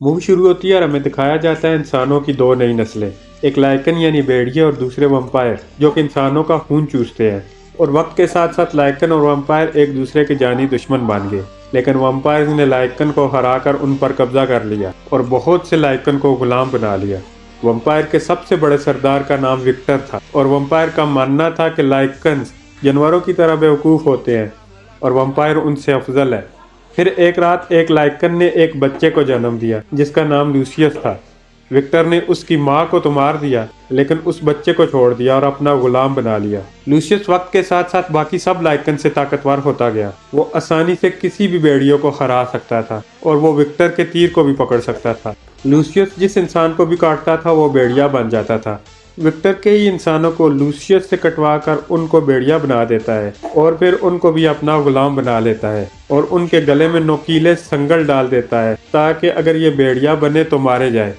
Movie शुरू होती है और हमें दिखाया जाता है इंसानों की दो नई नस्लें, एक लाइकन यानी भेड़िए और दूसरे वम्पायर जो कि इंसानों का खून चूसते हैं। और वक्त के साथ साथ लाइकन और वम्पायर एक दूसरे के जानी दुश्मन बन गए, लेकिन वम्पायर ने लाइकन को हराकर उन पर कब्जा कर लिया और बहुत से लाइकन को गुलाम बना लिया। वम्पायर के सबसे बड़े सरदार का नाम विक्टर था और वम्पायर का मानना था कि लाइकन जानवरों की तरह बेवकूफ़ होते हैं और वम्पायर उनसे अफजल है। फिर एक रात एक लाइकन ने एक बच्चे को जन्म दिया जिसका नाम लूसियस था। विक्टर ने उसकी माँ को तो मार दिया, लेकिन उस बच्चे को छोड़ दिया और अपना गुलाम बना लिया। लूसियस वक्त के साथ साथ बाकी सब लाइकन से ताकतवर होता गया। वो आसानी से किसी भी भेड़ियों को हरा सकता था और वो विक्टर के तीर को भी पकड़ सकता था। लूसियस जिस इंसान को भी काटता था वो भेड़िया बन जाता था। विक्टर के ही इंसानों को लूसियस से कटवा कर उनको भेड़िया बना देता है और फिर उनको भी अपना गुलाम बना लेता है और उनके गले में नोकीले संगल डाल देता है ताकि अगर ये भेड़िया बने तो मारे जाए।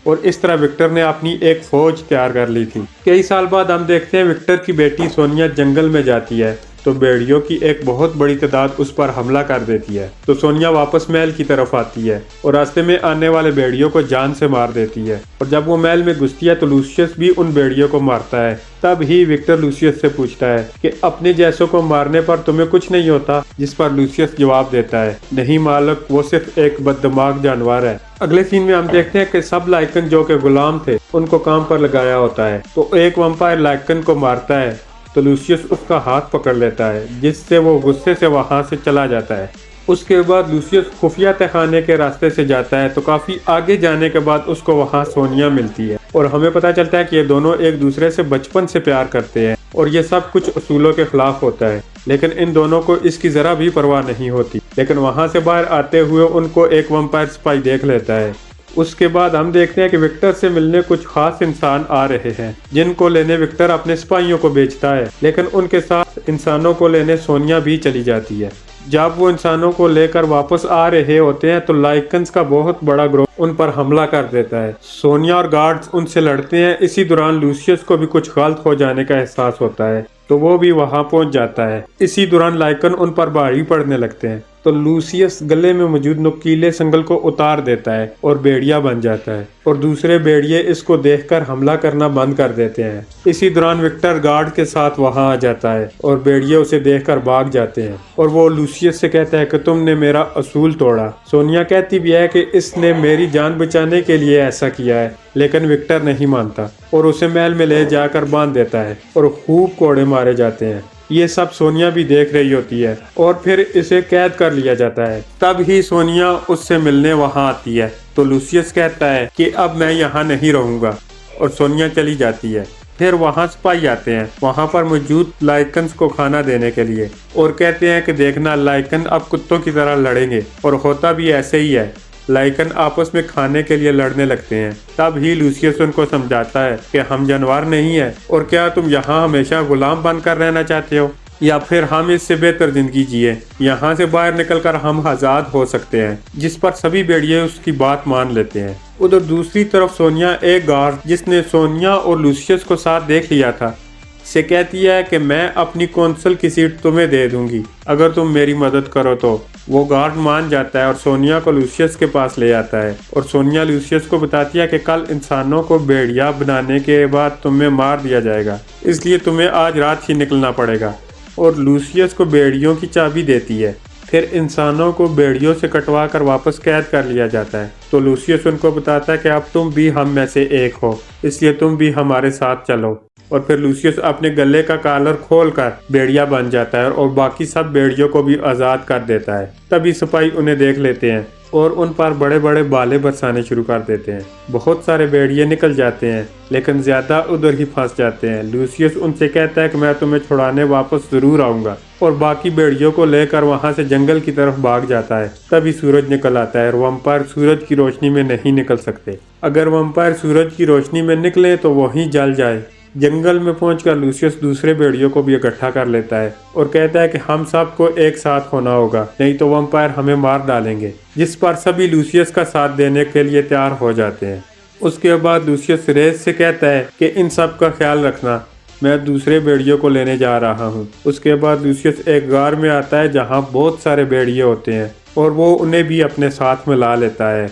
और इस तरह विक्टर ने अपनी एक फौज तैयार कर ली थी। कई साल बाद हम देखते हैं विक्टर की बेटी सोनिया जंगल में जाती है तो भेड़ियों की एक बहुत बड़ी तादाद उस पर हमला कर देती है। तो सोनिया वापस महल की तरफ आती है और रास्ते में आने वाले भेड़ियों को जान से मार देती है। और जब वो महल में घुसती है तो लूसियस भी उन भेड़ियों को मारता है। तब ही विक्टर लूसियस से पूछता है कि अपने जैसों को मारने पर तुम्हें कुछ नहीं होता, जिस पर लूसियस जवाब देता है, नहीं मालिक, वो सिर्फ एक बददिमाग जानवर है। अगले सीन में हम देखते हैं कि सब लाइकन जो के गुलाम थे उनको काम पर लगाया होता है। तो एक वम्पायर लाइकन को मारता है तो लूसियस उसका हाथ पकड़ लेता है, जिससे वो गुस्से से वहां से चला जाता है। उसके बाद लूसियस खुफिया तहखाने के रास्ते से जाता है तो काफी आगे जाने के बाद उसको वहां सोनिया मिलती है और हमें पता चलता है कि ये दोनों एक दूसरे से बचपन से प्यार करते हैं और ये सब कुछ उसूलों के खिलाफ होता है, लेकिन इन दोनों को इसकी जरा भी परवाह नहीं होती। लेकिन वहां से बाहर आते हुए उनको एक वम्पायर सिपाही देख लेता है। उसके बाद हम देखते हैं कि विक्टर से मिलने कुछ खास इंसान आ रहे हैं जिनको लेने विक्टर अपने सिपाहियों को भेजता है, लेकिन उनके साथ इंसानों को लेने सोनिया भी चली जाती है। जब वो इंसानों को लेकर वापस आ रहे होते हैं तो लाइकन्स का बहुत बड़ा ग्रुप उन पर हमला कर देता है। सोनिया और गार्ड्स उनसे लड़ते हैं। इसी दौरान लूसियस को भी कुछ गलत हो जाने का एहसास होता है तो वो भी वहां पहुंच जाता है। इसी दौरान लाइकन उन पर भारी पड़ने लगते हैं तो लूसियस गले में मौजूद नुकीले संगल को उतार देता है और भेड़िया बन जाता है और दूसरे भेड़िए इसको देखकर हमला करना बंद कर देते हैं। इसी दौरान विक्टर गार्ड के साथ वहां आ जाता है और भेड़िए उसे देखकर भाग जाते हैं और वो लूसियस से कहता है कि तुमने मेरा असूल तोड़ा। सोनिया कहती भी है कि इसने मेरी जान बचाने के लिए ऐसा किया है, लेकिन विक्टर नहीं मानता और उसे महल में ले जाकर बांध देता है और खूब कोड़े मारे जाते हैं। ये सब सोनिया भी देख रही होती है और फिर इसे कैद कर लिया जाता है। तब ही सोनिया उससे मिलने वहां आती है तो लूसियस कहता है कि अब मैं यहाँ नहीं रहूंगा और सोनिया चली जाती है। फिर वहां सिपाही आते हैं वहां पर मौजूद लाइकन्स को खाना देने के लिए और कहते हैं कि देखना, लाइकन अब कुत्तों की तरह लड़ेंगे। और होता भी ऐसे ही है, लाइकन आपस में खाने के लिए लड़ने लगते हैं। तब ही लूसियस उनको समझाता है कि हम जानवर नहीं है और क्या तुम यहाँ हमेशा गुलाम बनकर रहना चाहते हो, या फिर हम इससे बेहतर जिंदगी जिए, यहाँ से बाहर निकलकर हम आजाद हो सकते हैं। जिस पर सभी भेड़िए उसकी बात मान लेते हैं। उधर दूसरी तरफ सोनिया, एक गार्ड जिसने सोनिया और लूसियस को साथ देख लिया था, से कहती है कि मैं अपनी कौंसल की सीट तुम्हें दे दूंगी अगर तुम मेरी मदद करो। तो वो गार्ड मान जाता है और सोनिया को लूसियस के पास ले आता है और सोनिया लूसियस को बताती है कि कल इंसानों को भेड़िया बनाने के बाद तुम्हें मार दिया जाएगा, इसलिए तुम्हें आज रात ही निकलना पड़ेगा। और लूसियस को भेड़ियों की चाबी देती है। फिर इंसानों को भेड़ियों से कटवा कर वापस कैद कर लिया जाता है तो लूसियस उनको बताता है कि अब तुम भी हम में से एक हो, इसलिए तुम भी हमारे साथ चलो। और फिर लूसियस अपने गले का कॉलर खोलकर भेड़िया बन जाता है और बाकी सब भेड़ियों को भी आज़ाद कर देता है। तभी सिपाही उन्हें देख लेते हैं और उन पर बड़े बड़े बाले बरसाने शुरू कर देते हैं। बहुत सारे भेड़िए निकल जाते हैं लेकिन ज्यादा उधर ही फंस जाते हैं। लूसियस उनसे कहता है कि मैं तुम्हें छुड़ाने वापस जरूर आऊंगा और बाकी भेड़ियों को लेकर वहां से जंगल की तरफ भाग जाता है। तभी सूरज निकल आता है और वम्पायर सूरज की रोशनी में नहीं निकल सकते। अगर वम्पायर सूरज की रोशनी में निकले तो वहीं जल जाए। जंगल में पहुंचकर लूसियस दूसरे भेड़ियों को भी इकट्ठा कर लेता है और कहता है कि हम सबको एक साथ होना होगा, नहीं तो वम्पायर हमें मार डालेंगे। जिस पर सभी लूसियस का साथ देने के लिए तैयार हो जाते हैं। उसके बाद लूसियस रेस से कहता है कि इन सब का ख्याल रखना, मैं दूसरे भेड़ियों को लेने जा रहा हूँ। उसके बाद लूसियस एक गार में आता है जहाँ बहुत सारे भेड़िए होते हैं और वो उन्हें भी अपने साथ में ला लेता है।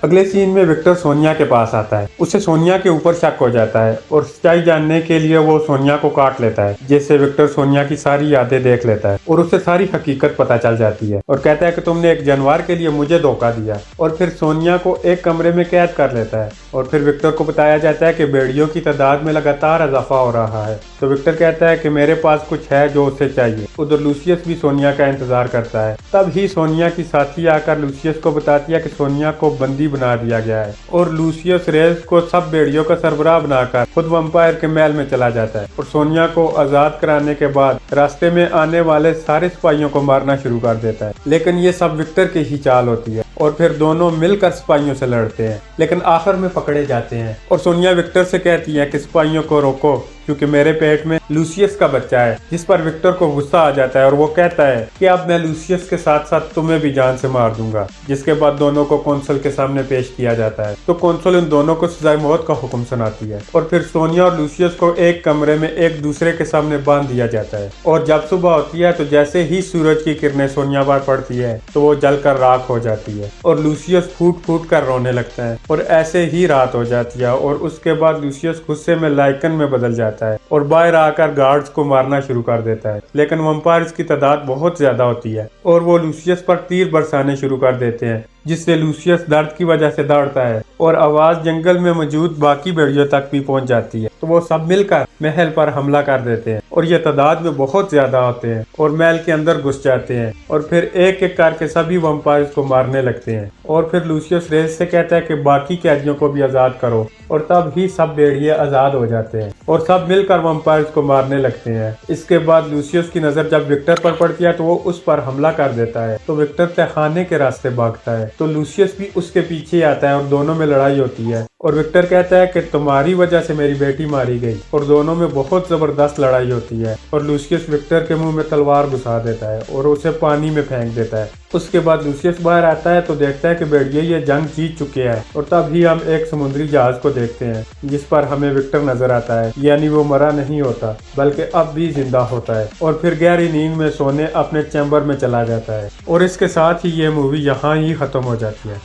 अगले सीन में विक्टर सोनिया के पास आता है। उसे सोनिया के ऊपर शक हो जाता है और सच्चाई जानने के लिए वो सोनिया को काट लेता है, जिससे विक्टर सोनिया की सारी यादें देख लेता है और उसे सारी हकीकत पता चल जाती है और कहता है कि तुमने एक जानवर के लिए मुझे धोखा दिया। और फिर सोनिया को एक कमरे में कैद कर लेता है और फिर विक्टर को बताया जाता है कि भेड़ियों की तादाद में लगातार इजाफा हो रहा है। तो विक्टर कहता है कि मेरे पास कुछ है जो उसे चाहिए। उधर लूसियस भी सोनिया का इंतजार करता है। तब ही सोनिया की साथी आकर लूसियस को बताती है कि सोनिया को बंदी बना दिया गया है और लूसियस रेस को सब भेड़ियों का सरबराह बनाकर खुद वंपायर के महल में चला जाता है और सोनिया को आजाद कराने के बाद रास्ते में आने वाले सारे सिपाहियों को मारना शुरू कर देता है। लेकिन ये सब विक्टर की ही चाल होती है और फिर दोनों मिलकर सिपाहियों से लड़ते हैं, लेकिन आखिर में पकड़े जाते हैं। और सोनिया विक्टर से कहती है कि सिपाहियों को रोको क्योंकि मेरे पेट में लूसियस का बच्चा है, जिस पर विक्टर को गुस्सा आ जाता है और वो कहता है कि अब मैं लूसियस के साथ साथ तुम्हें भी जान से मार दूंगा। जिसके बाद दोनों को कौंसल के सामने पेश किया जाता है। तो कौंसल इन दोनों को सजाए मौत का हुक्म सुनाती है और फिर सोनिया और लूसियस को एक कमरे में एक दूसरे के सामने बांध दिया जाता है। और जब सुबह होती है तो जैसे ही सूरज की किरणें सोनिया पर पड़ती है तो वो जलकर राख हो जाती है और लूसियस फूट फूट कर रोने लगता है और ऐसे ही रात हो जाती है। और उसके बाद लूसियस गुस्से में लाइकन में बदल जाता है और बाहर आकर गार्ड्स को मारना शुरू कर देता है। लेकिन वंपायर्स की तादाद बहुत ज्यादा होती है और वो लूसियस पर तीर बरसाने शुरू कर देते हैं, जिससे लूसियस दर्द की वजह से दौड़ता है और आवाज जंगल में मौजूद बाकी भेड़ियों तक भी पहुंच जाती है। तो वो सब मिलकर महल पर हमला कर देते हैं और ये तादाद में बहुत ज्यादा होते हैं और महल के अंदर घुस जाते हैं और फिर एक एक करके सभी वंपायर्स को मारने लगते हैं। और फिर लूसियस रेस से कहता है कि बाकी कैदियों को भी आजाद करो और तब ही सब भेड़िए आजाद हो जाते हैं और सब मिलकर वंपायर्स को मारने लगते हैं। इसके बाद लूसियस की नजर जब विक्टर पर पड़ती है तो वो उस पर हमला कर देता है। तो विक्टर तहखाने के रास्ते भागता है तो लूसियस भी उसके पीछे आता है और दोनों में लड़ाई होती है और विक्टर कहता है कि तुम्हारी वजह से मेरी बेटी मारी गई और दोनों में बहुत जबरदस्त लड़ाई होती है और लूसियस विक्टर के मुंह में तलवार घुसा देता है और उसे पानी में फेंक देता है। उसके बाद लूसियस बाहर आता है तो देखता है कि भेड़िए ये जंग जीत चुके हैं और तब ही हम एक समुद्री जहाज को देखते हैं जिस पर हमें विक्टर नजर आता है, यानी वो मरा नहीं होता बल्कि अब भी जिंदा होता है और फिर गहरी नींद में सोने अपने चैम्बर में चला जाता है। और इसके साथ ही ये मूवी यहाँ ही खत्म हो जाती है।